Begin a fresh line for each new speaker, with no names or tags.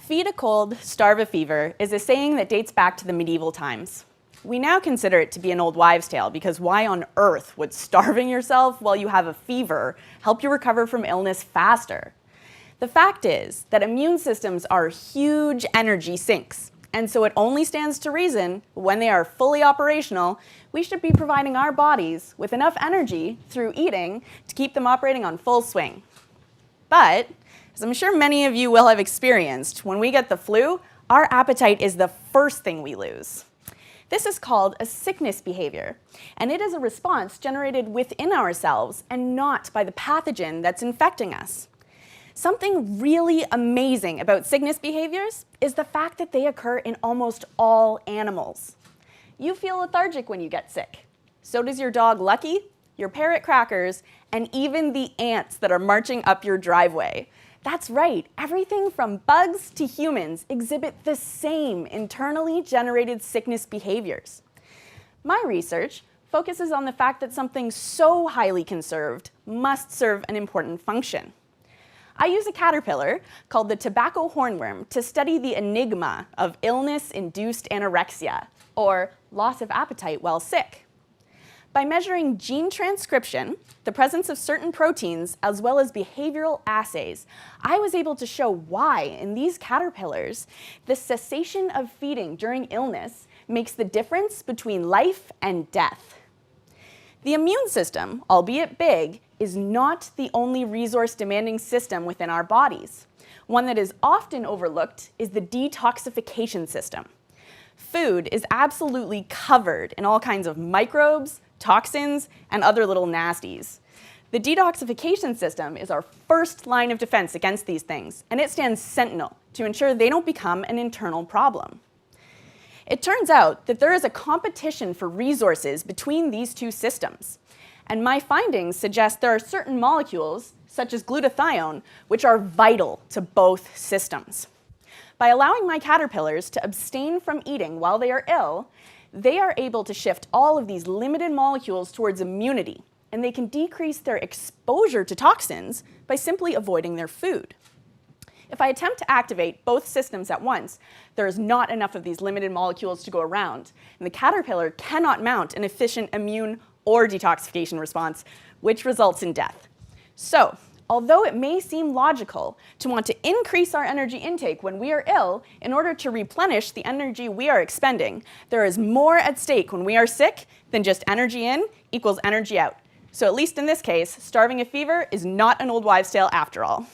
Feed a cold, starve a fever is a saying that dates back to the medieval times. We now consider it to be an old wives' tale because why on earth would starving yourself while you have a fever help you recover from illness faster? The fact is that immune systems are huge energy sinks, and so it only stands to reason when they are fully operational, we should be providing our bodies with enough energy through eating to keep them operating on full swing. But, as I'm sure many of you will have experienced, when we get the flu, our appetite is the first thing we lose. This is called a sickness behavior, and it is a response generated within ourselves and not by the pathogen that's infecting us. Something really amazing about sickness behaviors is the fact that they occur in almost all animals. You feel lethargic when you get sick. So does your dog Lucky, your parrot Crackers, and even the ants that are marching up your driveway. That's right, everything from bugs to humans exhibit the same internally generated sickness behaviors. My research focuses on the fact that something so highly conserved must serve an important function. I use a caterpillar called the tobacco hornworm to study the enigma of illness-induced anorexia, or loss of appetite while sick. By measuring gene transcription, the presence of certain proteins, as well as behavioral assays, I was able to show why, in these caterpillars, the cessation of feeding during illness makes the difference between life and death. The immune system, albeit big, is not the only resource-demanding system within our bodies. One that is often overlooked is the detoxification system. Food is absolutely covered in all kinds of microbes, toxins, and other little nasties. The detoxification system is our first line of defense against these things, and it stands sentinel to ensure they don't become an internal problem. It turns out that there is a competition for resources between these two systems, and my findings suggest there are certain molecules, such as glutathione, which are vital to both systems. By allowing my caterpillars to abstain from eating while they are ill, they are able to shift all of these limited molecules towards immunity, and they can decrease their exposure to toxins by simply avoiding their food. If I attempt to activate both systems at once, there is not enough of these limited molecules to go around, and the caterpillar cannot mount an efficient immune or detoxification response, which results in death. So, although it may seem logical to want to increase our energy intake when we are ill in order to replenish the energy we are expending, there is more at stake when we are sick than just energy in equals energy out. So at least in this case, starving a fever is not an old wives' tale after all.